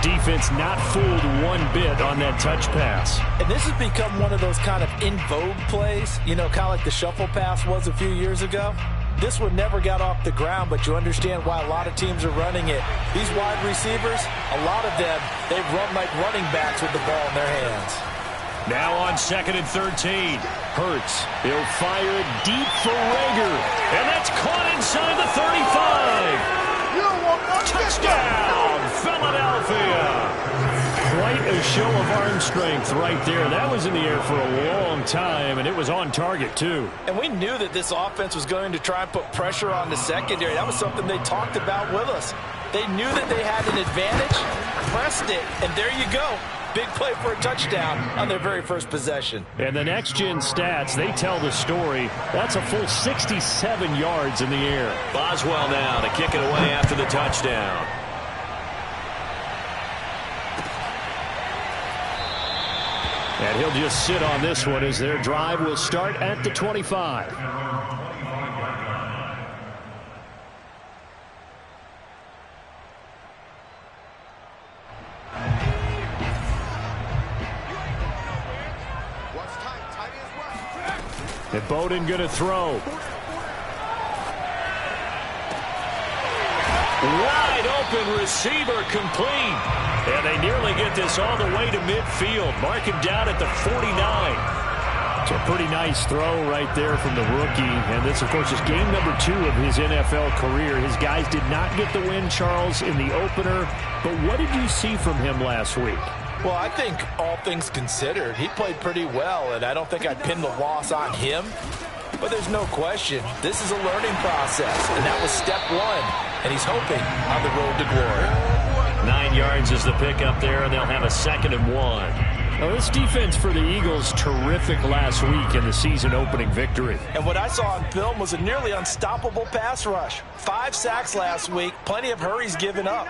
defense not fooled one bit on that touch pass. And this has become one of those kind of in vogue plays, you know, kind of like the shuffle pass was a few years ago. This one never got off the ground, but you understand why a lot of teams are running it. These wide receivers, a lot of them, they run like running backs with the ball in their hands. Now on 2nd and 13. Hurts. He'll fire it deep for Rager. And that's caught inside the 35. Touchdown, Philadelphia. Quite a show of arm strength right there. That was in the air for a long time, and it was on target, too. And we knew that this offense was going to try and put pressure on the secondary. That was something they talked about with us. They knew that they had an advantage, pressed it, and there you go. Big play for a touchdown on their very first possession. And the next-gen stats, they tell the story. That's a full 67 yards in the air. Boswell now to kick it away after the touchdown. And he'll just sit on this one as their drive will start at the 25. And Bowden going to throw. Wide open receiver complete. And they nearly get this all the way to midfield. Mark him down at the 49. It's a pretty nice throw right there from the rookie. And this, of course, is game number 2 of his NFL career. His guys did not get the win, Charles, in the opener. But what did you see from him last week? Well, I think all things considered, he played pretty well, and I don't think I'd pin the loss on him. But there's no question, this is a learning process, and that was step 1, and he's hoping on the road to glory. 9 yards is the pickup there, and they'll have a 2nd and 1. Now, this defense for the Eagles, terrific last week in the season-opening victory. And what I saw on film was a nearly unstoppable pass rush. 5 sacks last week, plenty of hurries given up.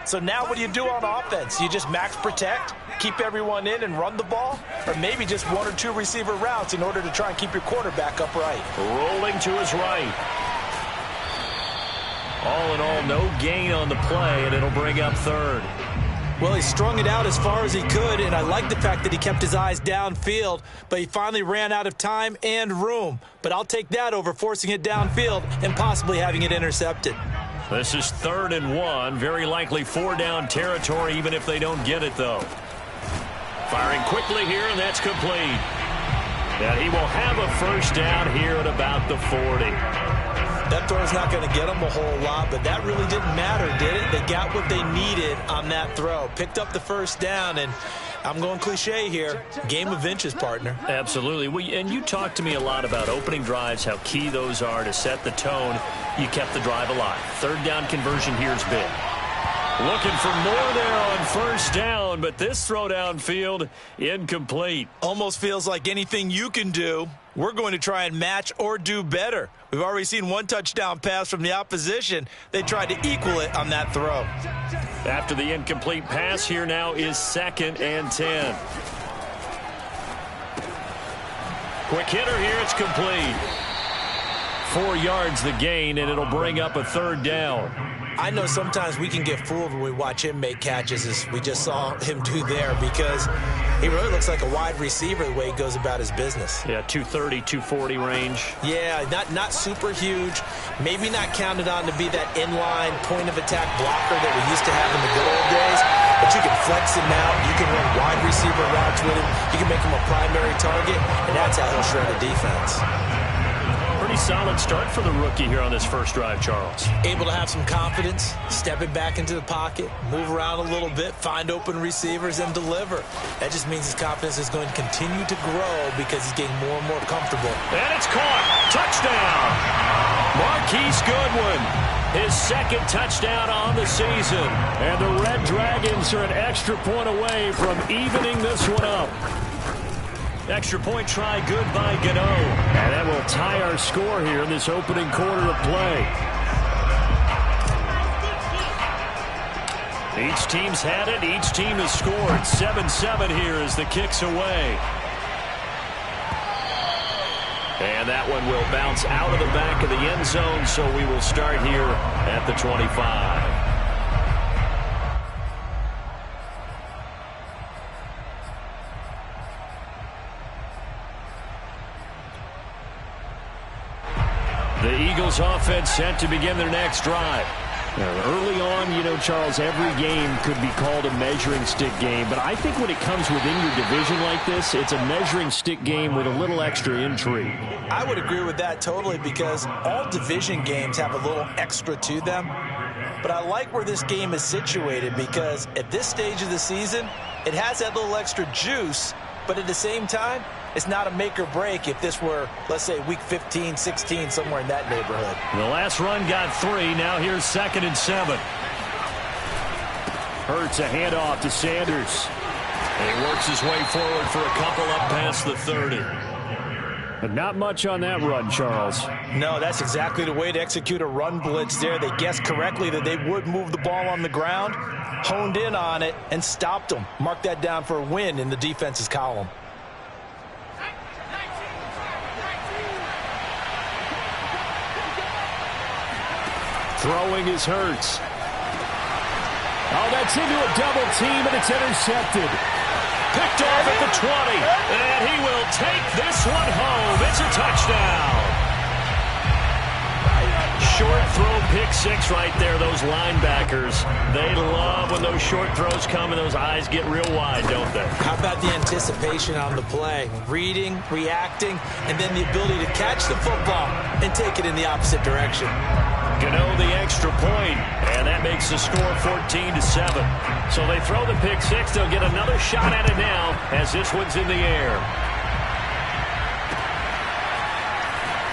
So now what do you do on offense? You just max protect, keep everyone in and run the ball? Or maybe just 1 or 2 receiver routes in order to try and keep your quarterback upright? Rolling to his right. All in all, no gain on the play, and it'll bring up 3rd. Well, he strung it out as far as he could, and I like the fact that he kept his eyes downfield, but he finally ran out of time and room. But I'll take that over forcing it downfield and possibly having it intercepted. This is 3rd and 1. Very likely 4-down territory, even if they don't get it, though. Firing quickly here, and that's complete. And he will have a 1st down here at about the 40. That throw's not going to get them a whole lot, but that really didn't matter, did it? They got what they needed on that throw. Picked up the 1st down, and I'm going cliche here. Game of inches, partner. Absolutely. And you talked to me a lot about opening drives, how key those are to set the tone. You kept the drive alive. 3rd down conversion here is big. Looking for more there on 1st down, but this throw downfield incomplete. Almost feels like anything you can do, we're going to try and match or do better. We've already seen 1 touchdown pass from the opposition. They tried to equal it on that throw. After the incomplete pass, here now is 2nd and 10. Quick hitter here, it's complete. 4 yards the gain, and it'll bring up a 3rd down. I know sometimes we can get fooled when we watch him make catches, as we just saw him do there, because he really looks like a wide receiver the way he goes about his business. Yeah, 230, 240 range. Yeah, not super huge. Maybe not counted on to be that inline point-of-attack blocker that we used to have in the good old days, but you can flex him out. You can run wide receiver routes with him. You can make him a primary target, and that's how he'll shred a defense. Pretty solid start for the rookie here on this first drive, Charles. Able to have some confidence, stepping back into the pocket, move around a little bit, find open receivers, and deliver. That just means his confidence is going to continue to grow because he's getting more and more comfortable. And it's caught. Touchdown. Marquise Goodwin. His 2nd touchdown on the season. And the Red Dragons are an extra point away from evening this one up. Extra point try good by Gano. And that will tie our score here in this opening quarter of play. Each team's had it. Each team has scored. 7-7 here as the kick's away. And that one will bounce out of the back of the end zone, so we will start here at the 25. The Eagles offense set to begin their next drive. Early on, you know, Charles, every game could be called a measuring stick game. But I think when it comes within your division like this, it's a measuring stick game with a little extra intrigue. I would agree with that totally because all division games have a little extra to them. But I like where this game is situated because at this stage of the season, it has that little extra juice. But at the same time, it's not a make or break if this were, let's say, week 15, 16, somewhere in that neighborhood. The last run got 3. Now here's 2nd and 7. Hurts a handoff to Sanders. And he works his way forward for a couple up past the 30. But not much on that run, Charles. No, that's exactly the way to execute a run blitz there. They guessed correctly that they would move the ball on the ground, honed in on it, and stopped them. Mark that down for a win in the defense's column. Throwing is Hurts. Oh, that's into a double team, and it's intercepted. Picked off at the 20, and he will take this one home. It's a touchdown. Short throw, pick 6 right there. Those linebackers, they love when those short throws come and those eyes get real wide, don't they? How about the anticipation on the play? Reading, reacting, and then the ability to catch the football and take it in the opposite direction. Gano the extra point, and that makes the score 14-7. So they throw the pick 6. They'll get another shot at it now as this one's in the air.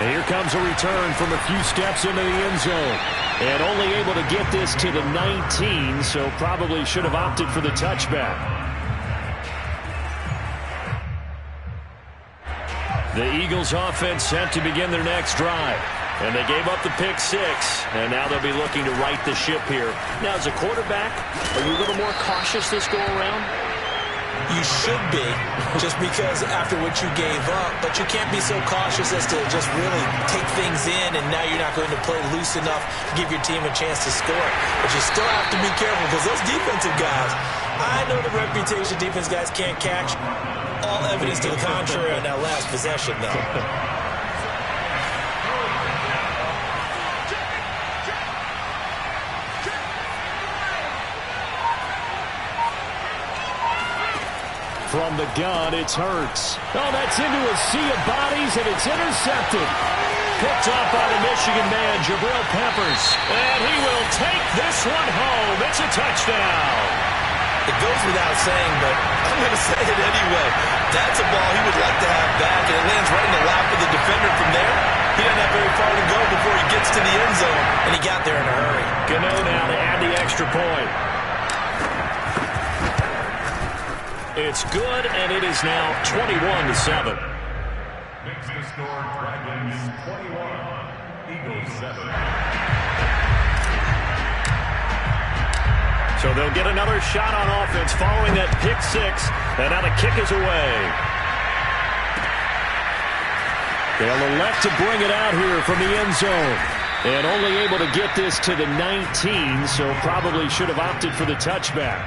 And here comes a return from a few steps into the end zone. And only able to get this to the 19, so probably should have opted for the touchback. The Eagles offense set to begin their next drive. And they gave up the pick 6, and now they'll be looking to right the ship here. Now, as a quarterback, are you a little more cautious this go around? You should be, just because after what you gave up, but you can't be so cautious as to just really take things in, and now you're not going to play loose enough to give your team a chance to score. But you still have to be careful because those defensive guys, I know the reputation defense guys can't catch. All evidence to the contrary on that last possession, though. From the gun, it's Hurts. Oh, that's into a sea of bodies, and it's intercepted. Picked up by the Michigan man, Jabril Peppers. And he will take this one home. It's a touchdown. It goes without saying, but I'm going to say it anyway. That's a ball he would like to have back, and it lands right in the lap of the defender from there. He doesn't have very far to go before he gets to the end zone, and he got there in a hurry. Gano now to add the extra point. It's good, and it is now 21-7. Makes the score Dragons 21, Eagles 7. So they'll get another shot on offense following that pick 6, and now the kick is away. They'll elect to bring it out here from the end zone. And only able to get this to the 19, so probably should have opted for the touchback.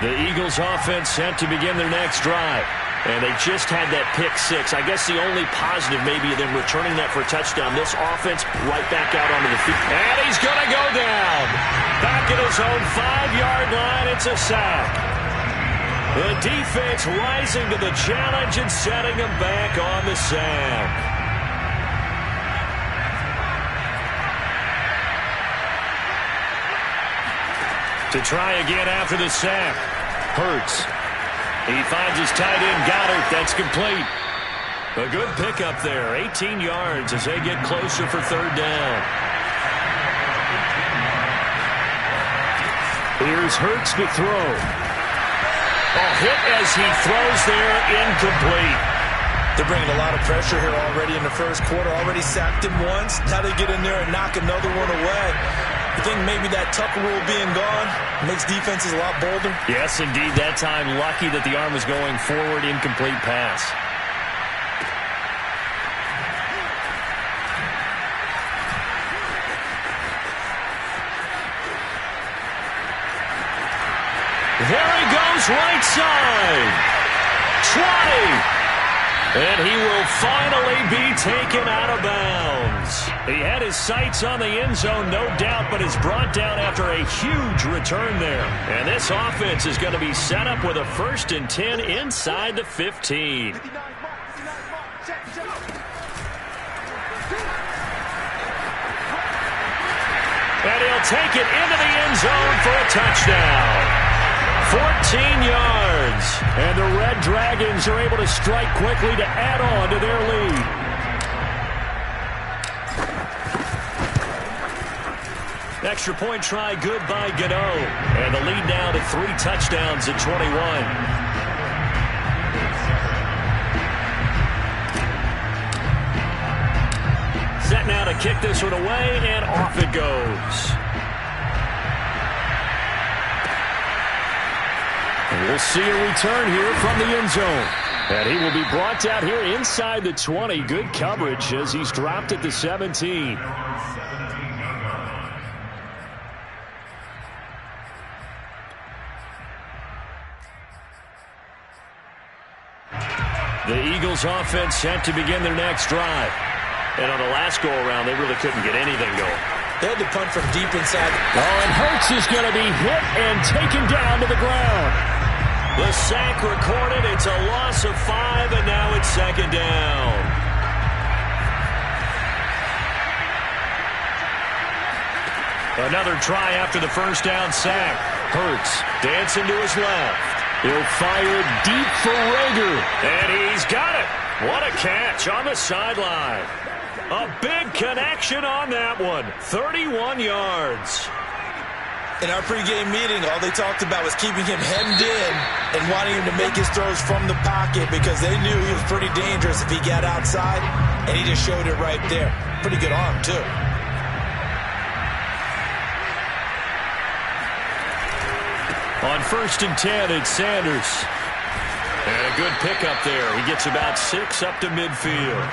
The Eagles offense set to begin their next drive. And they just had that pick 6. I guess the only positive maybe of them returning that for a touchdown. This offense right back out onto the field. And he's going to go down. Back at his own 5-yard line. It's a sack. The defense rising to the challenge and setting him back on the sack. To try again after the sack. Hurts. He finds his tight end, Goddard. That's complete. A good pickup there. 18 yards as they get closer for 3rd down. Here's Hurts to throw. Hit as he throws there, incomplete. They're bringing a lot of pressure here already in the first quarter. Already sacked him once. Now they get in there and knock another one away. I think maybe that Tucker rule being gone makes defenses a lot bolder. Yes, indeed. That time, lucky that the arm was going forward, incomplete pass. There he goes goes right side. 20. And he will finally be taken out of bounds. He had his sights on the end zone, no doubt, but is brought down after a huge return there. And this offense is going to be set up with a 1st and 10 inside the 15. And he'll take it into the end zone for a touchdown. 14 yards. And the Red Dragons are able to strike quickly to add on to their lead. Extra point try good by Gano. And the lead now to 3 touchdowns at 21. Set now to kick this one away, and off it goes. And we'll see a return here from the end zone. And he will be brought down here inside the 20. Good coverage as he's dropped at the 17. The Eagles offense set to begin their next drive. And on the last go-around, they really couldn't get anything going. They had to punt from deep inside. Oh, and Hurts is going to be hit and taken down to the ground. The sack recorded. It's a loss of 5, and now it's 2nd down. Another try after the 1st down sack. Hurts dancing to his left. He'll fire deep for Rager. And he's got it. What a catch on the sideline. A big connection on that one. 31 yards. In our pregame meeting, all they talked about was keeping him hemmed in and wanting him to make his throws from the pocket because they knew he was pretty dangerous if he got outside, and he just showed it right there. Pretty good arm, too. On 1st and 10, it's Sanders. And a good pickup there. He gets about 6 up to midfield.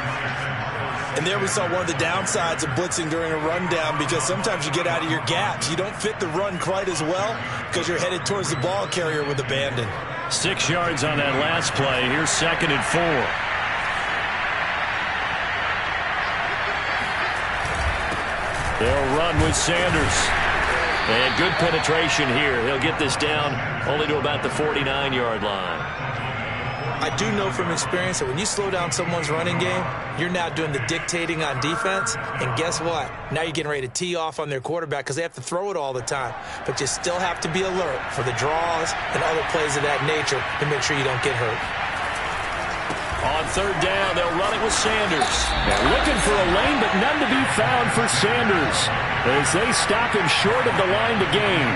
And there we saw one of the downsides of blitzing during a rundown because sometimes you get out of your gaps. You don't fit the run quite as well because you're headed towards the ball carrier with abandon. 6 yards on that last play. Here's 2nd and 4. They'll run with Sanders. And good penetration here. He'll get this down only to about the 49-yard line. I do know from experience that when you slow down someone's running game, you're now doing the dictating on defense. And guess what? Now you're getting ready to tee off on their quarterback because they have to throw it all the time. But you still have to be alert for the draws and other plays of that nature to make sure you don't get hurt. On 3rd down, they'll run it with Sanders. They're looking for a lane, but none to be found for Sanders as they stop him short of the line to gain.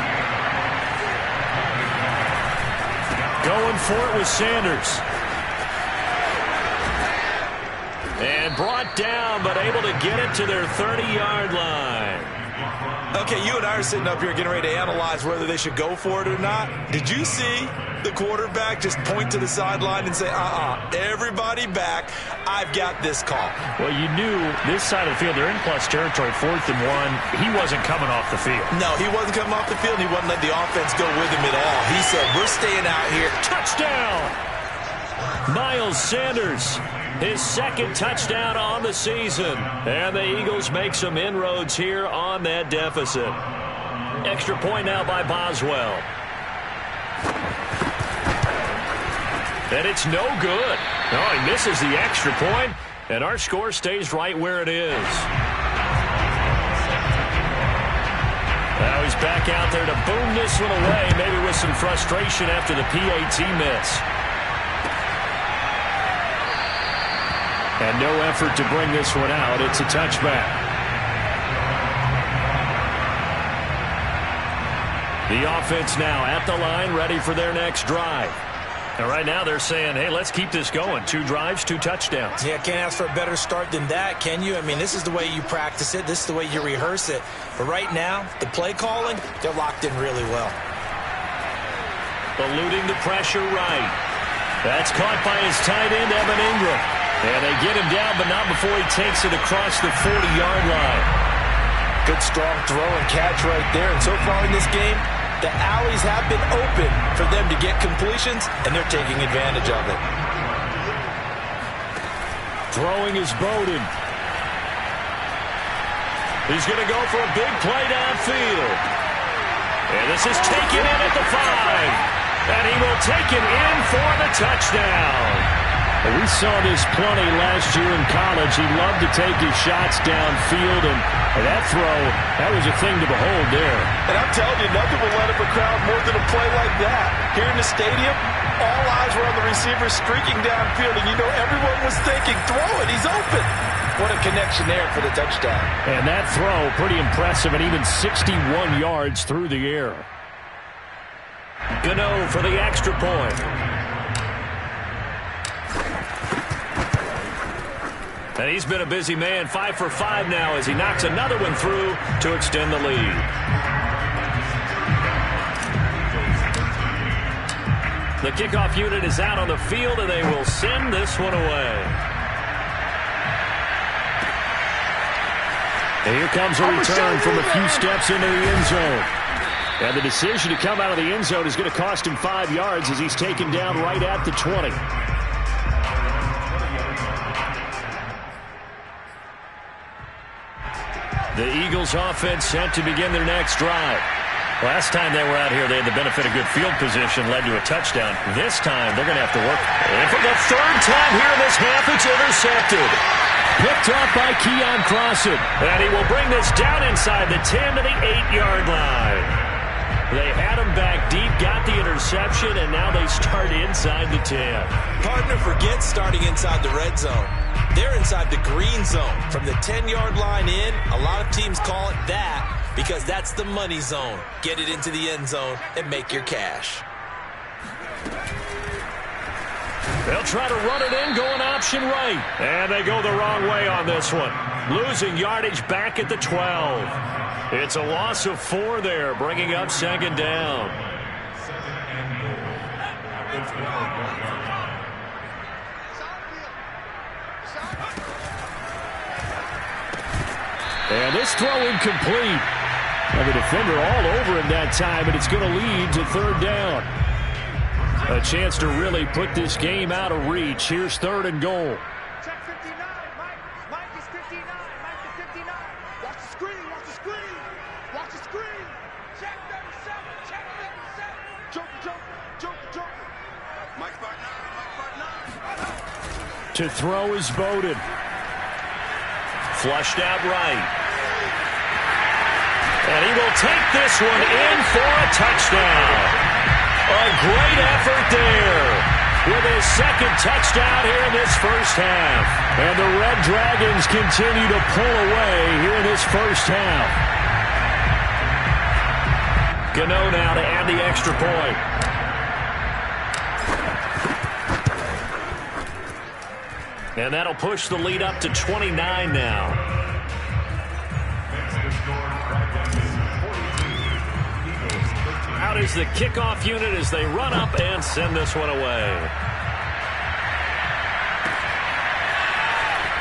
Going for it with Sanders. And brought down, but able to get it to their 30-yard line. Okay, you and I are sitting up here getting ready to analyze whether they should go for it or not. Did you see the quarterback just point to the sideline and say, everybody back, I've got this call? Well, you knew this side of the field, they're in plus territory, 4th and 1. He wasn't coming off the field. No, he wasn't coming off the field. He wasn't letting the offense go with him at all. He said, we're staying out here. Touchdown! Miles Sanders, his 2nd touchdown on the season. And the Eagles make some inroads here on that deficit. Extra point now by Boswell. And it's no good. No, he misses the extra point, and our score stays right where it is. Now he's back out there to boom this one away, maybe with some frustration after the PAT miss. And no effort to bring this one out. It's a touchback. The offense now at the line, ready for their next drive. And right now they're saying, hey, let's keep this going. 2 drives, 2 touchdowns. Yeah, can't ask for a better start than that, can you? I mean, this is the way you practice it. This is the way you rehearse it. But right now, the play calling, they're locked in really well. Eluding the pressure right. That's caught by his tight end, Evan Ingram. And they get him down, but not before he takes it across the 40-yard line. Good strong throw and catch right there. And so far in this game, The alleys have been open for them to get completions, and they're taking advantage of it. Throwing is Bowden. He's going to go for a big play downfield. And this is taken in at the 5. And he will take it in for the touchdown. We saw this plenty last year in college. He loved to take his shots downfield, and that throw, that was a thing to behold there. And I'm telling you, nothing will let up a crowd more than a play like that. Here in the stadium, all eyes were on the receiver streaking downfield, and you know everyone was thinking, throw it, he's open. What a connection there for the touchdown. And that throw, pretty impressive, and even 61 yards through the air. Gano for the extra point. And he's been a busy man, 5 for 5 now as he knocks another one through to extend the lead. The kickoff unit is out on the field, and they will send this one away. And here comes a return from a few steps into the end zone. And the decision to come out of the end zone is going to cost him 5 yards as he's taken down right at the 20. The Eagles offense set to begin their next drive. Last time they were out here, they had the benefit of good field position, led to a touchdown. This time, they're going to have to work. And for the third time here in this half, it's intercepted. Picked off by Keon Crossan. And he will bring this down inside the 10 to the 8-yard line. They had him back deep, got the interception, and now they start inside the 10. Partner, forget starting inside the red zone. They're inside the green zone. From the 10-yard line in, a lot of teams call it that because that's the money zone. Get it into the end zone and make your cash. They'll try to run it in, going option right. And they go the wrong way on this one. Losing yardage back at the 12. It's a loss of 4 there, bringing up second down. And this throw incomplete. And the defender all over him that time, and it's going to lead to third down. A chance to really put this game out of reach. Here's 3rd and goal. Check 59. Mike is 59. Mike is 59. Watch the screen. Watch the screen. Watch the screen. Check 37. Check 37. Joker. Mike's back 9. To throw is Bowden. Flushed out right. And he will take this one in for a touchdown. A great effort there with his second touchdown here in this first half. And the Red Dragons continue to pull away here in this first half. Gano now to add the extra point. And that'll push the lead up to 29 now. Out is the kickoff unit as they run up and send this one away.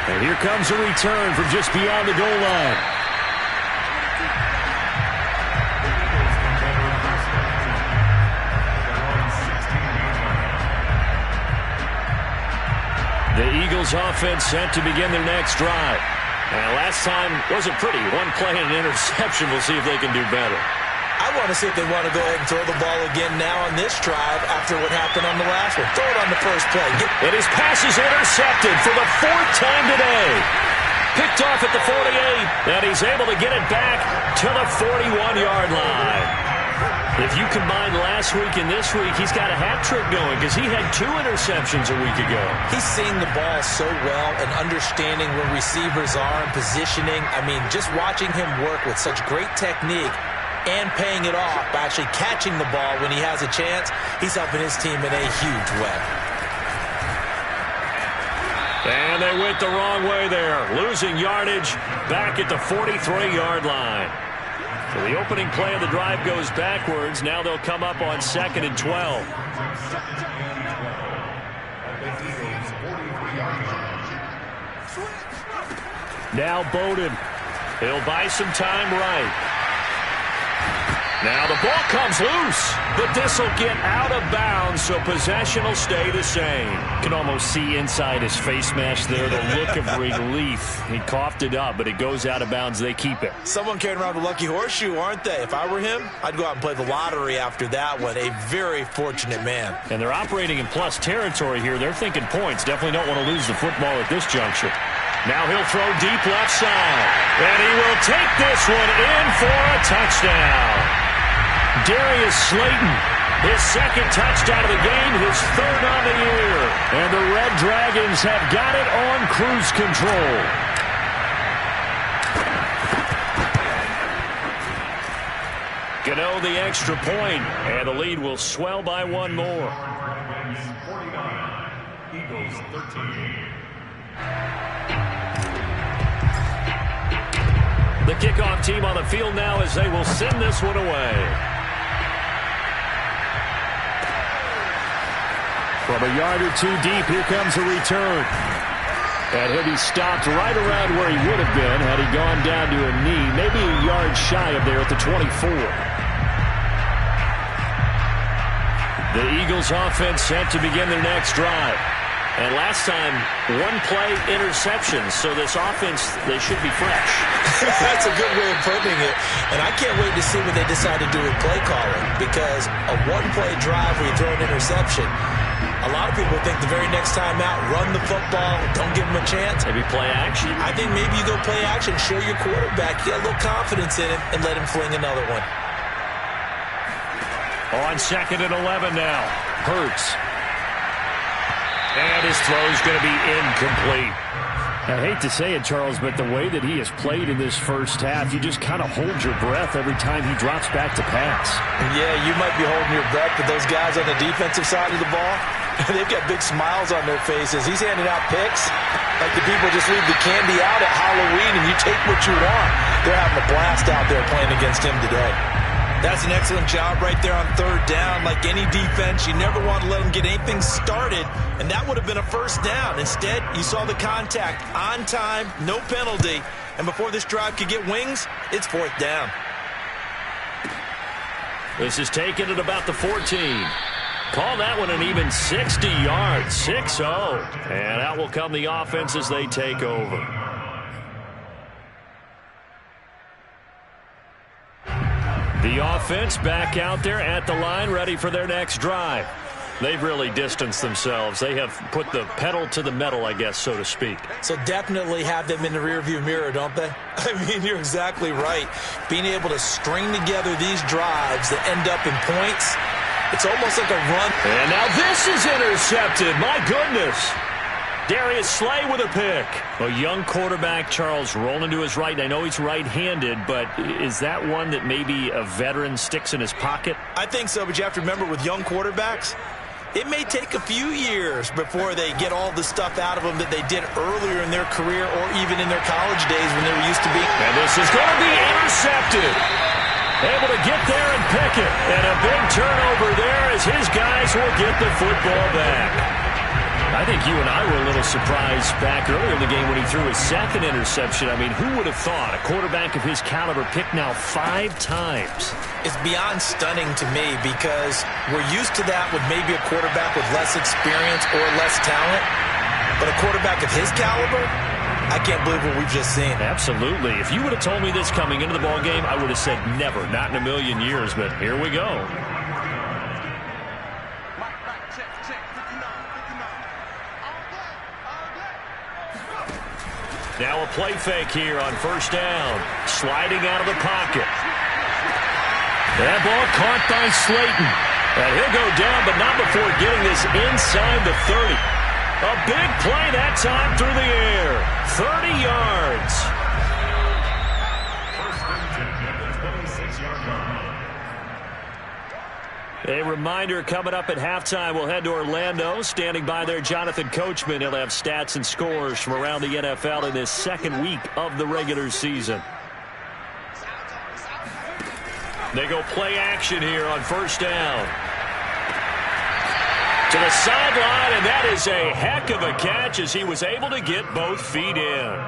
And here comes a return from just beyond the goal line. The Eagles offense set to begin their next drive. And last time wasn't pretty. One play and an interception. We'll see if they can do better. I want to see if they want to go ahead and throw the ball again now on this drive after what happened on the last one. Throw it on the first play. And his pass is intercepted for the 4th time today. Picked off at the 48, and he's able to get it back to the 41-yard line. If you combine last week and this week, he's got a hat trick going because he had 2 interceptions a week ago. He's seeing the ball so well and understanding where receivers are and positioning. I mean, just watching him work with such great technique and paying it off by actually catching the ball when he has a chance, he's helping his team in a huge way. And they went the wrong way there, losing yardage back at the 43-yard line. So the opening play of the drive goes backwards. Now they'll come up on 2nd and 12. Now Bowden. He'll buy some time right. Now the ball comes loose, but this will get out of bounds, so possession will stay the same. You can almost see inside his face mask there the look of relief. He coughed it up, but it goes out of bounds. They keep it. Someone carrying around the lucky horseshoe, aren't they? If I were him, I'd go out and play the lottery after that one. A very fortunate man. And they're operating in plus territory here. They're thinking points. Definitely don't want to lose the football at this juncture. Now he'll throw deep left side. And he will take this one in for a touchdown. Darius Slayton, his second touchdown of the game, his third on the year. And the Red Dragons have got it on cruise control. Gano the extra point, and the lead will swell by one more. Dragons 49, Eagles 13. The kickoff team on the field now as they will send this one away. From a yard or two deep, here comes a return. And he'll be stopped right around where he would have been had he gone down to a knee, maybe a yard shy of there at the 24. The Eagles offense set to begin their next drive. And last time, one play interception, so this offense, they should be fresh. That's a good way of putting it. And I can't wait to see what they decide to do with play calling, because a one-play drive where you throw an interception, a lot of people think the very next time out, run the football, don't give them a chance. Maybe play action. I think maybe you go play action, show your quarterback, get a little confidence in him, and let him fling another one. On 2nd and 11 now, Hurts. And his throw's going to be incomplete. I hate to say it, Charles, but the way that he has played in this first half, you just kind of hold your breath every time he drops back to pass. Yeah, you might be holding your breath, but those guys on the defensive side of the ball, they've got big smiles on their faces. He's handing out picks like the people just leave the candy out at Halloween and you take what you want. They're having a blast out there playing against him today. That's an excellent job right there on third down. Like any defense, you never want to let them get anything started, and that would have been a first down. Instead, you saw the contact on time, no penalty, and before this drive could get wings, it's fourth down. This is taken at about the 14. Call that one an even 60 yards, 6-0. And out will come the offense as they take over. The offense back out there at the line, ready for their next drive. They've really distanced themselves. They have put the pedal to the metal, I guess, so to speak. So definitely have them in the rearview mirror, don't they? I mean, you're exactly right. Being able to string together these drives that end up in points, it's almost like a run. And now this is intercepted. My goodness. Darius Slay with a pick. A young quarterback, Charles, rolling to his right. I know he's right-handed, but is that one that maybe a veteran sticks in his pocket? I think so, but you have to remember with young quarterbacks, it may take a few years before they get all the stuff out of them that they did earlier in their career or even in their college days when they were used to being. And this is going to be intercepted. Able to get there and pick it. And a big turnover there as his guys will get the football back. I think you and I were a little surprised back earlier in the game when he threw his second interception. I mean, who would have thought a quarterback of his caliber picked now 5 times? It's beyond stunning to me because we're used to that with maybe a quarterback with less experience or less talent. But a quarterback of his caliber, I can't believe what we've just seen. Absolutely. If you would have told me this coming into the ballgame, I would have said never, not in a million years. But here we go. Now a play fake here on first down. Sliding out of the pocket. That ball caught by Slayton. And he'll go down, but not before getting this inside the 30. A big play that time through the air. 30 yards. First and 10 at the 26-yard line. A reminder coming up at halftime, we'll head to Orlando. Standing by there, Jonathan Coachman. He'll have stats and scores from around the NFL in this second week of the regular season. They go play action here on first down. To the sideline, and that is a heck of a catch as he was able to get both feet in.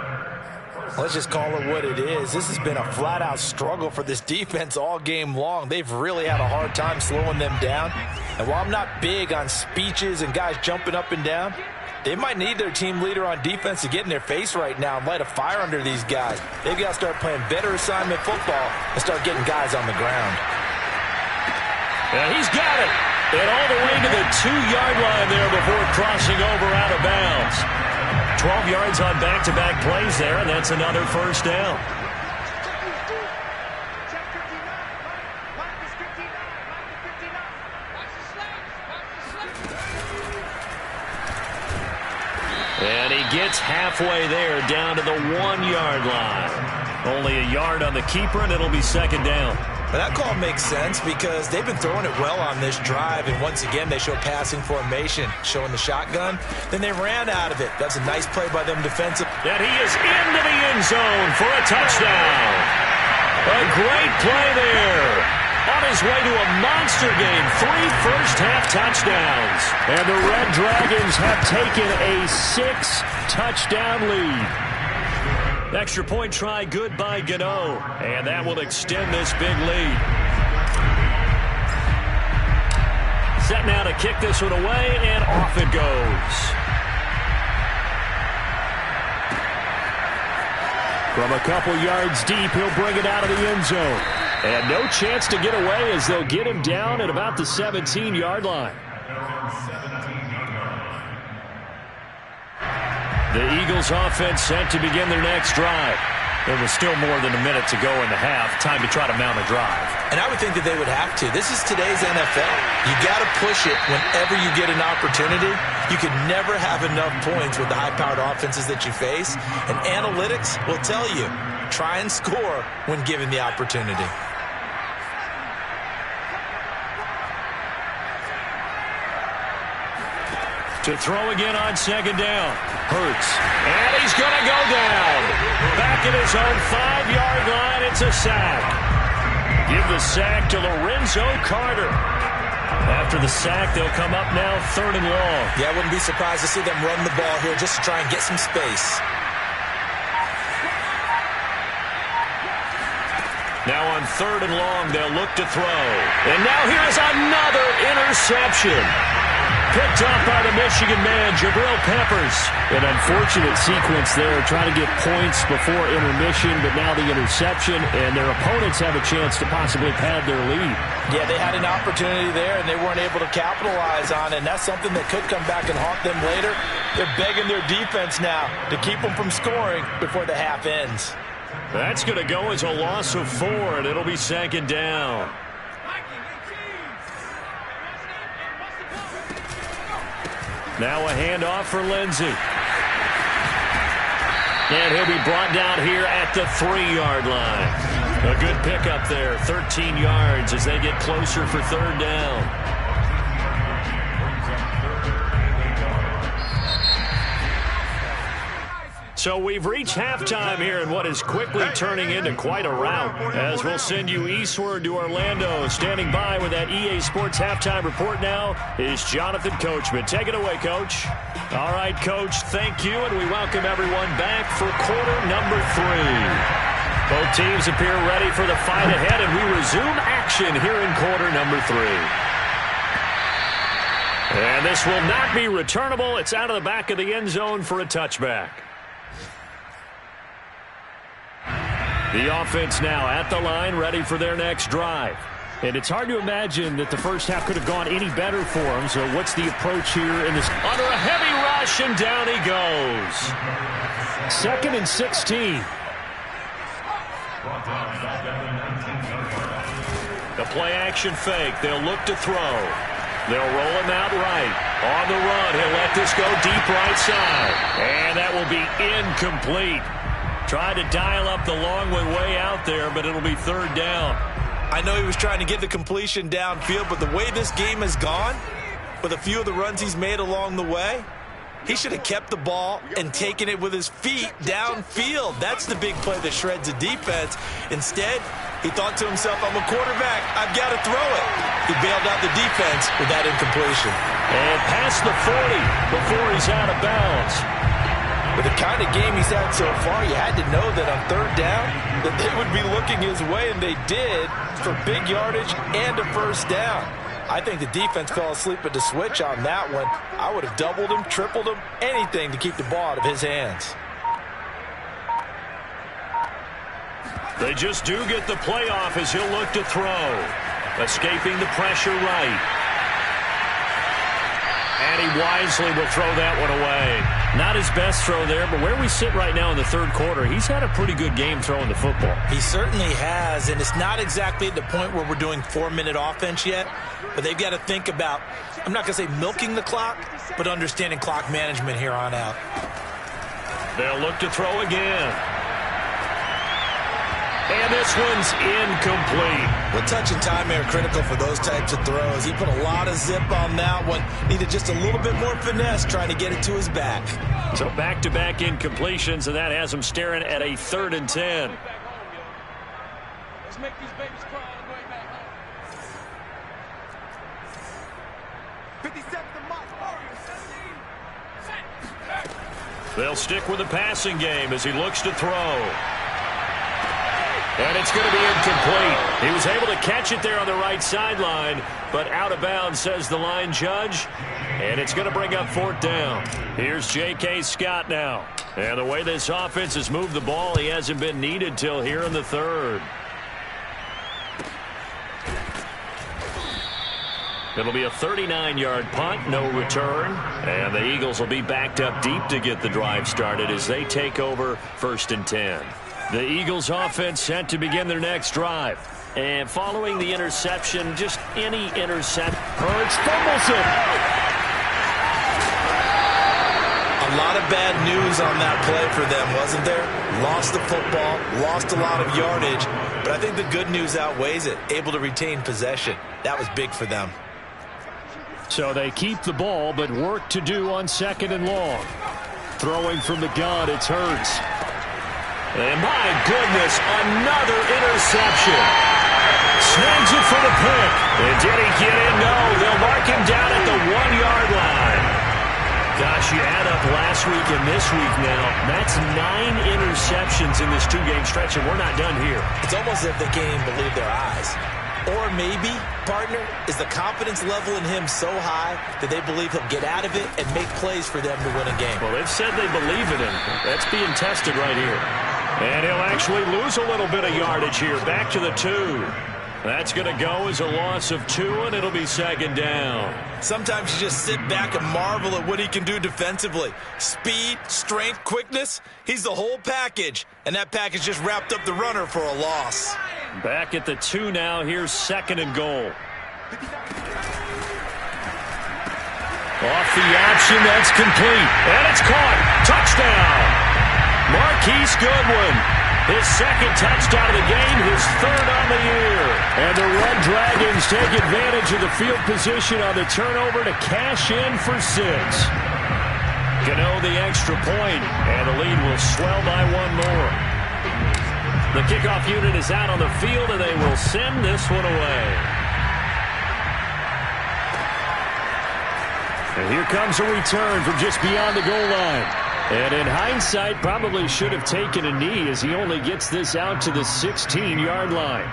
Let's just call it what it is. This has been a flat-out struggle for this defense all game long. They've really had a hard time slowing them down. And while I'm not big on speeches and guys jumping up and down, they might need their team leader on defense to get in their face right now and light a fire under these guys. They've got to start playing better assignment football and start getting guys on the ground. And he's got it. And all the way to the 2-yard line there before crossing over out of bounds. 12 yards on back-to-back plays there, and that's another first down. And he gets halfway there, down to the 1-yard line. Only a yard on the keeper, and it'll be second down. But that call makes sense because they've been throwing it well on this drive, and once again they show passing formation, showing the shotgun. Then they ran out of it. That's a nice play by them defensive. And he is into the end zone for a touchdown. A great play there. On his way to a monster game, 3 first-half touchdowns. And the Red Dragons have taken a 6-touchdown lead. Extra point try good by Gano. And that will extend this big lead. Set now to kick this one away, and off it goes. From a couple yards deep, he'll bring it out of the end zone. And no chance to get away as they'll get him down at about the 17-yard line. The Eagles offense set to begin their next drive. There was still more than a minute to go in the half. Time to try to mount a drive. And I would think that they would have to. This is today's NFL. You got to push it whenever you get an opportunity. You can never have enough points with the high-powered offenses that you face. And analytics will tell you, try and score when given the opportunity. To throw again on second down. Hurts. And he's going to go down. Back at his own 5-yard line. It's a sack. Give the sack to Lorenzo Carter. After the sack, they'll come up now 3rd and long. Yeah, I wouldn't be surprised to see them run the ball here just to try and get some space. Now on 3rd and long, they'll look to throw. And now here's another interception. Picked up by the Michigan man, Jabril Peppers. An unfortunate sequence there, trying to get points before intermission, but now the interception, and their opponents have a chance to possibly pad their lead. Yeah, they had an opportunity there, and they weren't able to capitalize on it, and that's something that could come back and haunt them later. They're begging their defense now to keep them from scoring before the half ends. That's going to go as a loss of 4, and it'll be second down. Now a handoff for Lindsey. And he'll be brought down here at the 3-yard line. A good pickup there, 13 yards as they get closer for 3rd down. So we've reached halftime here in what is quickly turning into quite a rout, as we'll send you eastward to Orlando. Standing by with that EA Sports halftime report now is Jonathan Coachman. Take it away, Coach. All right, Coach, thank you, and we welcome everyone back for quarter number 3. Both teams appear ready for the fight ahead, and we resume action here in quarter number 3. And this will not be returnable. It's out of the back of the end zone for a touchback. The offense now at the line, ready for their next drive. And it's hard to imagine that the first half could have gone any better for them. So what's the approach here in this? Under a heavy rush, and down he goes. 2nd and 16. The play-action fake. They'll look to throw. They'll roll him out right. On the run, he'll let this go deep right side. And that will be incomplete. Tried to dial up the long way out there, but it'll be 3rd down. I know he was trying to get the completion downfield, but the way this game has gone, with a few of the runs he's made along the way, he should have kept the ball and taken it with his feet downfield. That's the big play that shreds the defense. Instead, he thought to himself, I'm a quarterback, I've got to throw it. He bailed out the defense with that incompletion. And past the 40 before he's out of bounds. With the kind of game he's had so far, you had to know that on third down that they would be looking his way, and they did, for big yardage and a first down. I think the defense fell asleep at the switch on that one. I would have doubled him, tripled him, anything to keep the ball out of his hands. They just do get the playoff as he'll look to throw. Escaping the pressure right. And he wisely will throw that one away. Not his best throw there, but where we sit right now in the third quarter, he's had a pretty good game throwing the football. He certainly has, and it's not exactly at the point where we're doing 4-minute offense yet, but they've got to think about, I'm not going to say milking the clock, but understanding clock management here on out. They'll look to throw again. And this one's incomplete. Well, touch and timing are critical for those types of throws. He put a lot of zip on that one. Needed just a little bit more finesse trying to get it to his back. So back-to-back incompletions, and that has him staring at a 3rd and 10. Let's make these babies cry on the way back home. 57 to Mike. They'll stick with the passing game as he looks to throw. And it's going to be incomplete. He was able to catch it there on the right sideline, but out of bounds, says the line judge. And it's going to bring up 4th down. Here's J.K. Scott now. And the way this offense has moved the ball, he hasn't been needed till here in the 3rd. It'll be a 39-yard punt, no return. And the Eagles will be backed up deep to get the drive started as they take over 1st and 10. The Eagles offense set to begin their next drive. And following the interception, just any interception. Hurts fumbles it. A lot of bad news on that play for them, wasn't there? Lost the football, lost a lot of yardage, but I think the good news outweighs it. Able to retain possession. That was big for them. So they keep the ball, but work to do on 2nd and long. Throwing from the gun, it's Hurts. And my goodness, another interception. Snags it for the pick. And did he get in? No, they'll mark him down at the 1-yard line. Gosh, you add up last week and this week now, that's 9 interceptions in this 2-game stretch, and we're not done here. It's almost as if they can't even believe their eyes. Or maybe, partner, is the confidence level in him so high that they believe he'll get out of it and make plays for them to win a game. Well, they've said they believe in him. That's being tested right here. And he'll actually lose a little bit of yardage here. Back to the 2. That's going to go as a loss of 2, and it'll be 2nd down. Sometimes you just sit back and marvel at what he can do defensively. Speed, strength, quickness, he's the whole package. And that package just wrapped up the runner for a loss. Back at the 2 now. Here's 2nd and goal. Off the option, that's complete. And it's caught. Touchdown. Marquise Goodwin. His 2nd touchdown of the game, his 3rd on the year. And the Red Dragons take advantage of the field position on the turnover to cash in for 6. Gano the extra point, and the lead will swell by 1 more. The kickoff unit is out on the field, and they will send this one away. And here comes a return from just beyond the goal line. And in hindsight, probably should have taken a knee as he only gets this out to the 16-yard line.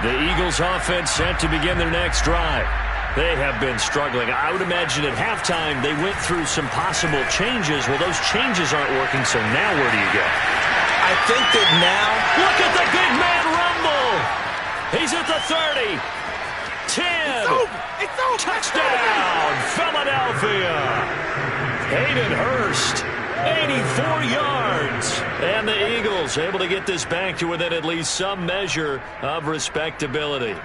The Eagles offense set to begin their next drive. They have been struggling. I would imagine at halftime they went through some possible changes. Well, those changes aren't working, so now where do you go? I think that now... Look at the big man rumble! He's at the 30. 10. It's over. Touchdown, Philadelphia! Hayden Hurst, 84 yards. And the Eagles able to get this back to within at least some measure of respectability.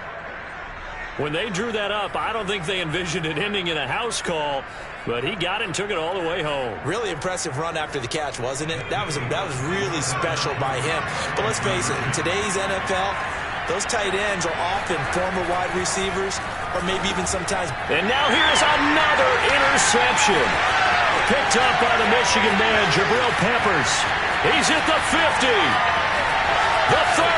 When they drew that up, I don't think they envisioned it ending in a house call, but he got it and took it all the way home. Really impressive run after the catch, wasn't it? That was really special by him. But let's face it, in today's NFL, those tight ends are often former wide receivers or maybe even sometimes. And now here's another interception. Picked up by the Michigan man, Jabril Peppers. He's at the 50, the 30,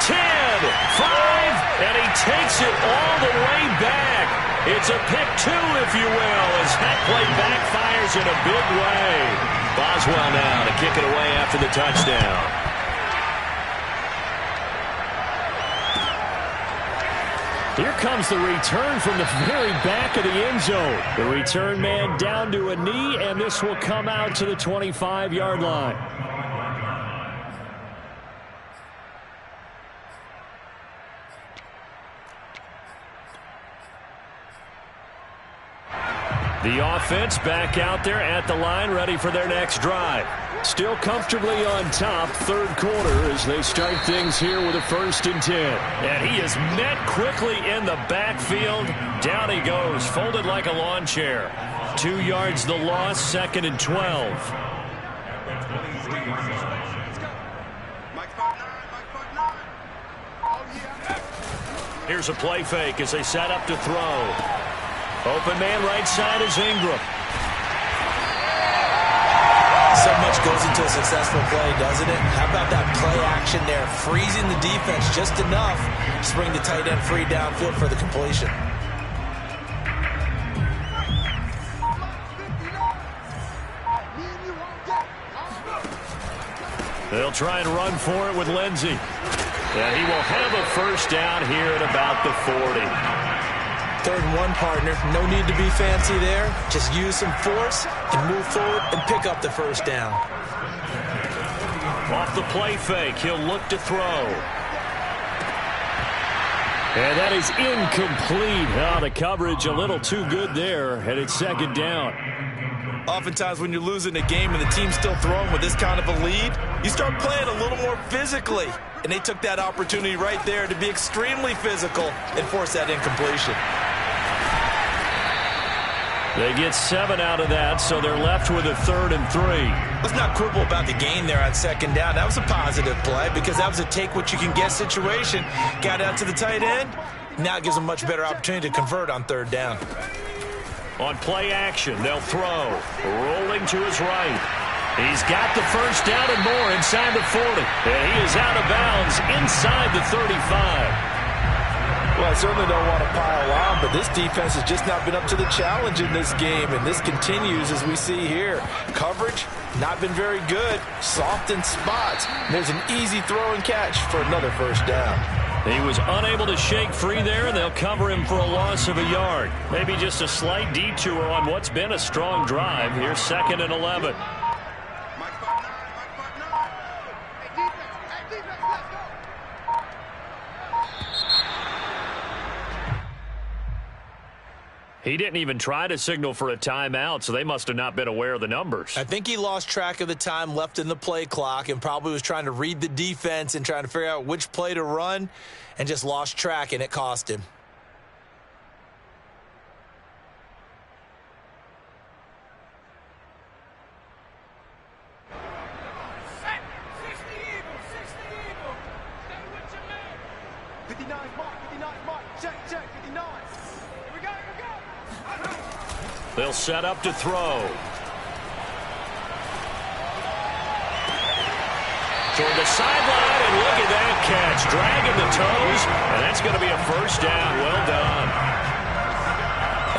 10, 5, and he takes it all the way back. It's a pick 2, if you will, as that play backfires in a big way. Boswell now to kick it away after the touchdown. Here comes the return from the very back of the end zone. The return man down to a knee, and this will come out to the 25-yard line. The offense back out there at the line, ready for their next drive. Still comfortably on top, third quarter, as they start things here with a 1st and 10. And he is met quickly in the backfield. Down he goes, folded like a lawn chair. 2 yards the loss, 2nd and 12. Here's a play fake as they set up to throw. Open man right side is Ingram. So much goes into a successful play, doesn't it? How about that play action there, freezing the defense just enough to bring the tight end free downfield for the completion. They'll try and run for it with Lindsey. Yeah, he will have a 1st down here at about the 40. 3rd and 1, partner. No need to be fancy there. Just use some force and move forward and pick up the 1st down. Off the play fake, he'll look to throw. And that is incomplete. Oh, the coverage a little too good there, and it's 2nd down. Oftentimes when you're losing a game and the team's still throwing with this kind of a lead, you start playing a little more physically. And they took that opportunity right there to be extremely physical and force that incompletion. They get 7 out of that, so they're left with a 3rd and 3. Let's not quibble about the gain there on 2nd down. That was a positive play because that was a take-what-you-can-get situation. Got out to the tight end. Now it gives them a much better opportunity to convert on 3rd down. On play action, they'll throw. Rolling to his right. He's got the 1st down and more inside the 40. And he is out of bounds inside the 35. Well, I certainly don't want to pile on, but this defense has just not been up to the challenge in this game, and this continues as we see here. Coverage, not been very good. Soft in spots. There's an easy throw and catch for another 1st down. He was unable to shake free there, and they'll cover him for a loss of a yard. Maybe just a slight detour on what's been a strong drive. Here's 2nd and 11. He didn't even try to signal for a timeout, so they must have not been aware of the numbers. I think he lost track of the time left in the play clock and probably was trying to read the defense and trying to figure out which play to run and just lost track, and it cost him. They'll set up to throw. Toward the sideline, and look at that catch. Dragging the toes, and that's going to be a 1st down. Well done.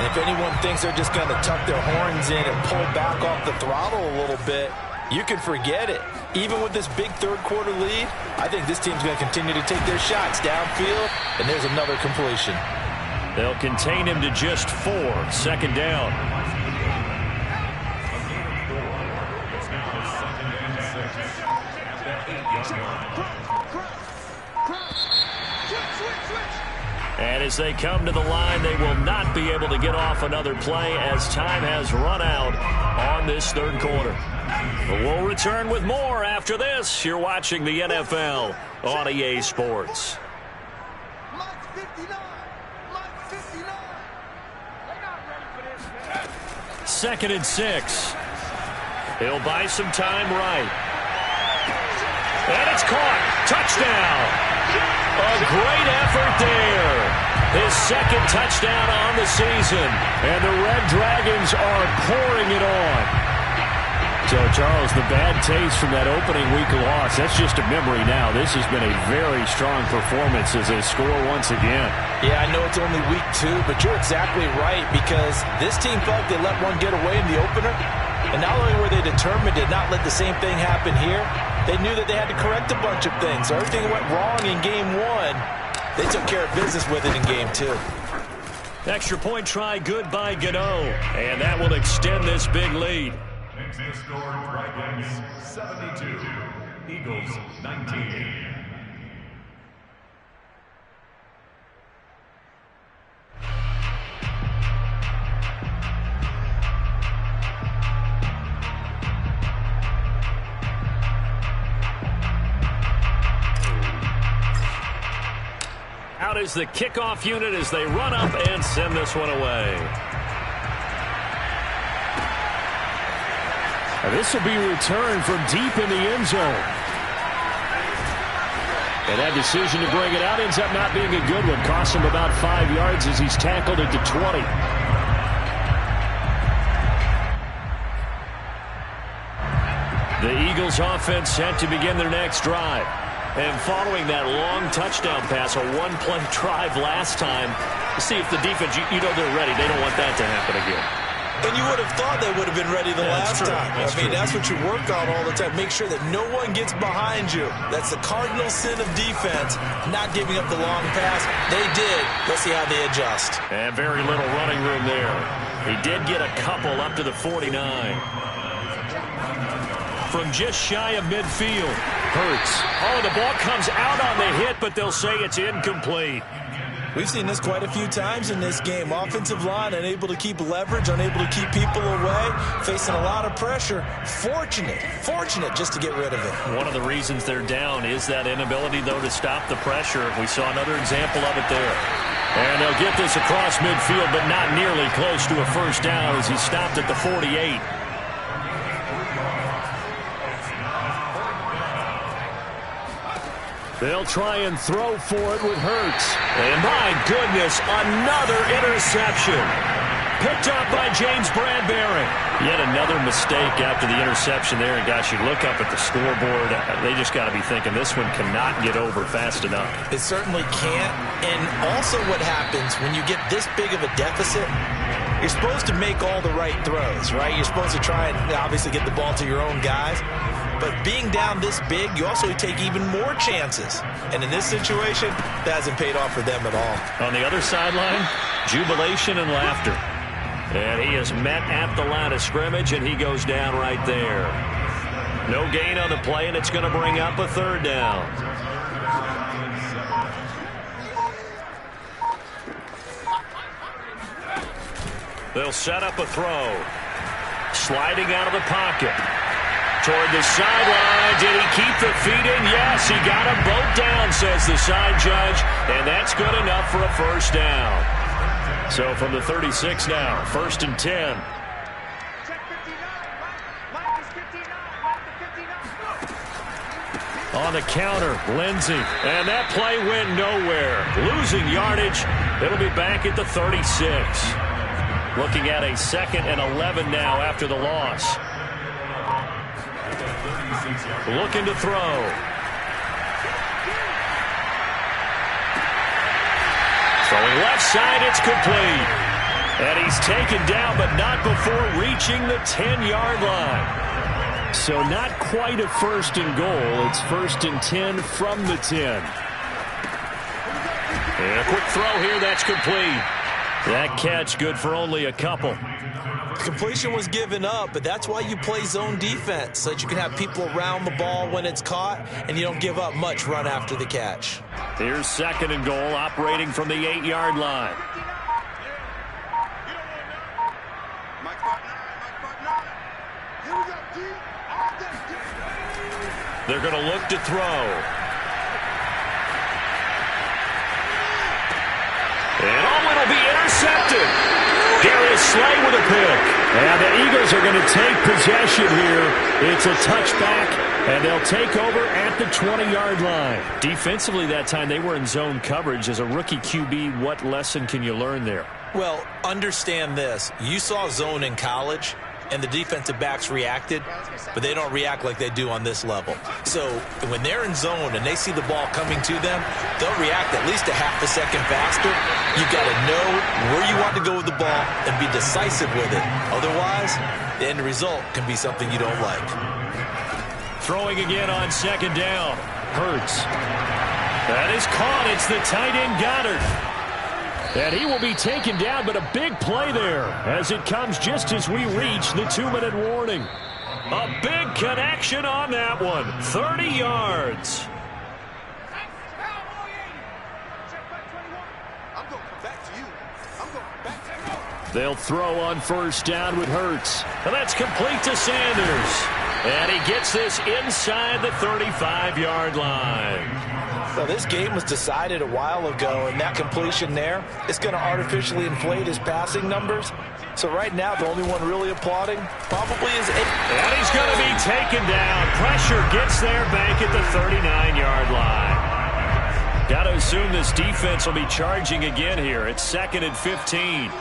And if anyone thinks they're just going to tuck their horns in and pull back off the throttle a little bit, you can forget it. Even with this big 3rd quarter lead, I think this team's going to continue to take their shots downfield, and there's another completion. They'll contain him to just 4. 2nd down. And as they come to the line, they will not be able to get off another play as time has run out on this 3rd quarter. But we'll return with more after this. You're watching the NFL on EA Sports. 2nd and 6. He'll buy some time right. And it's caught. Touchdown. A great effort there. His second touchdown on the season. And the Red Dragons are pouring it on. So, Charles, the bad taste from that opening week loss, that's just a memory now. This has been a very strong performance as they score once again. Yeah, I know it's only week 2, but you're exactly right, because this team felt they let one get away in the opener. And not only were they determined to not let the same thing happen here, they knew that they had to correct a bunch of things. So everything went wrong in game 1. They took care of business with it in game 2. Extra point try good by Gano. And that will extend this big lead. Makes the score Dragons 72, Eagles 19. Out is the kickoff unit as they run up and send this one away. This will be returned from deep in the end zone. And that decision to bring it out ends up not being a good one. Costs him about 5 yards as he's tackled at the 20. The Eagles offense set to begin their next drive. And following that long touchdown pass, a one-play drive last time, see if the defense, you know they're ready. They don't want that to happen again. And you would have thought they would have been ready the last time. That's what you work on all the time. Make sure that no one gets behind you. That's the cardinal sin of defense, not giving up the long pass. They did. Let's see how they adjust. And very little running room there. He did get a couple up to the 49. From just shy of midfield. Hurts. Oh, the ball comes out on the hit, but they'll say it's incomplete. We've seen this quite a few times in this game. Offensive line unable to keep leverage, unable to keep people away, facing a lot of pressure. Fortunate just to get rid of it. One of the reasons they're down is that inability, though, to stop the pressure. We saw another example of it there. And they'll get this across midfield, but not nearly close to a first down as he stopped at the 48. They'll try and throw for it with Hurts. And my goodness, another interception. Picked up by James Bradbury. Yet another mistake after the interception there. And gosh, you look up at the scoreboard, they just got to be thinking this one cannot get over fast enough. It certainly can't. And also what happens when you get this big of a deficit, you're supposed to make all the right throws, right? You're supposed to try and obviously get the ball to your own guys. But being down this big, you also take even more chances. And in this situation, that hasn't paid off for them at all. On the other sideline, jubilation and laughter. And he is met at the line of scrimmage, and he goes down right there. No gain on the play, and it's going to bring up a third down. They'll set up a throw. Sliding out of the pocket. Toward the sideline. Did he keep the feet in? Yes, he got them both down, says the side judge. And that's good enough for a first down. So from the 36 now, 1st and 10. On the counter, Lindsey. And that play went nowhere. Losing yardage. It'll be back at the 36. Looking at a 2nd and 11 now after the loss. Looking to throw. Throwing left side, it's complete. And he's taken down, but not before reaching the 10-yard line. So not quite a 1st and goal. It's 1st and 10 from the 10. And a quick throw here, that's complete. That catch good for only a couple. Completion was given up, but that's why you play zone defense, so that you can have people around the ball when it's caught, and you don't give up much run after the catch. Here's 2nd and goal, operating from the 8-yard line. They're going to look to throw. And it'll be intercepted. Darius Slay with a pick. And the Eagles are going to take possession here It's a touchback, and they'll take over at the 20-yard line. Defensively that time, they were in zone coverage. As a rookie QB, what lesson can you learn there? Well, understand this. You saw zone in college, and the defensive backs reacted, but they don't react like they do on this level. So when they're in zone and they see the ball coming to them, they'll react at least a half a second faster. You've got to know where you want to go with the ball and be decisive with it. Otherwise, the end result can be something you don't like. Throwing again on second down. Hurts. That is caught. It's the tight end Goddard. And he will be taken down, but a big play there as it comes just as we reach the 2-minute warning. A big connection on that one. 30 yards. They'll throw on first down with Hurts. And that's complete to Sanders. And he gets this inside the 35-yard line. So this game was decided a while ago, and that completion there is going to artificially inflate his passing numbers. So right now, the only one really applauding probably is... And he's going to be taken down. Pressure gets there back at the 39-yard line. Got to assume this defense will be charging again here. It's 2nd and 15.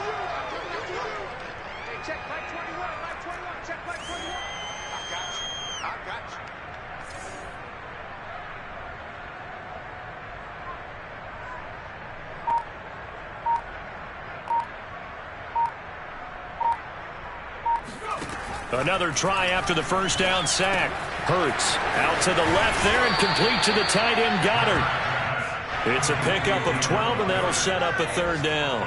Another try after the first down sack. Hurts out to the left there and complete to the tight end Goddard. It's a pickup of 12, and that'll set up a third down.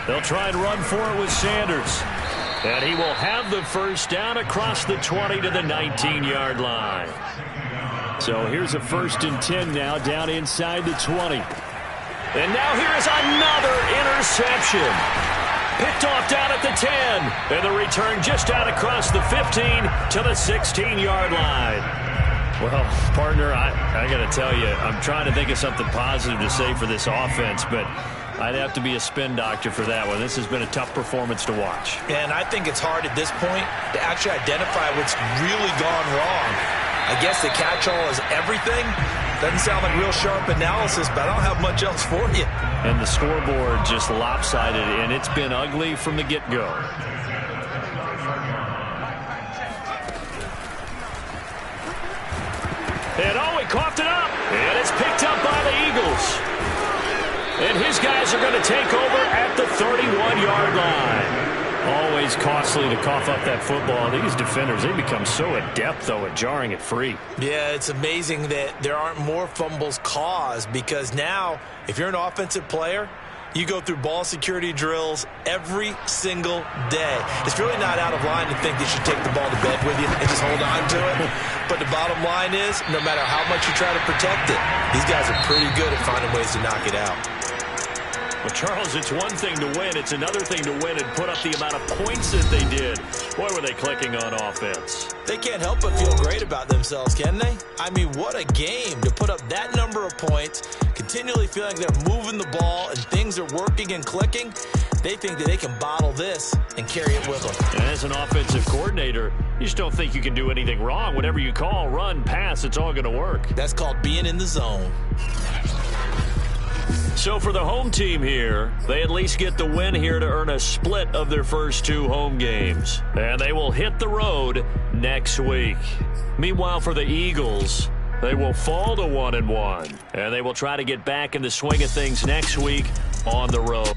They'll try and run for it with Sanders. And he will have the first down across the 20 to the 19-yard line. So here's a 1st and 10 now down inside the 20. And now here is another interception. Picked off down at the 10. And the return just out across the 15 to the 16-yard line. Well, partner, I got to tell you, I'm trying to think of something positive to say for this offense, but I'd have to be a spin doctor for that one. This has been a tough performance to watch. And I think it's hard at this point to actually identify what's really gone wrong. I guess the catch-all is everything. Doesn't sound like real sharp analysis, but I don't have much else for you. And the scoreboard just lopsided, and it's been ugly from the get-go. And he coughed it up. And it's picked up by the Eagles. And his guys are going to take over at the 31-yard line. Always costly to cough up that football. These defenders, they become so adept, though, at jarring it free. Yeah, it's amazing that there aren't more fumbles caused, because now, if you're an offensive player, you go through ball security drills every single day. It's really not out of line to think you should take the ball to bed with you and just hold on to it. But the bottom line is, no matter how much you try to protect it, these guys are pretty good at finding ways to knock it out. Well, Charles, it's one thing to win. It's another thing to win and put up the amount of points that they did. Boy, were they clicking on offense. They can't help but feel great about themselves, can they? I mean, what a game to put up that number of points, continually feeling they're moving the ball and things are working and clicking. They think that they can bottle this and carry it with them. And as an offensive coordinator, you just don't think you can do anything wrong. Whatever you call, run, pass, it's all going to work. That's called being in the zone. So for the home team here, they at least get the win here to earn a split of their first 2 home games. And they will hit the road next week. Meanwhile, for the Eagles, they will fall to 1-1. And they will try to get back in the swing of things next week on the road.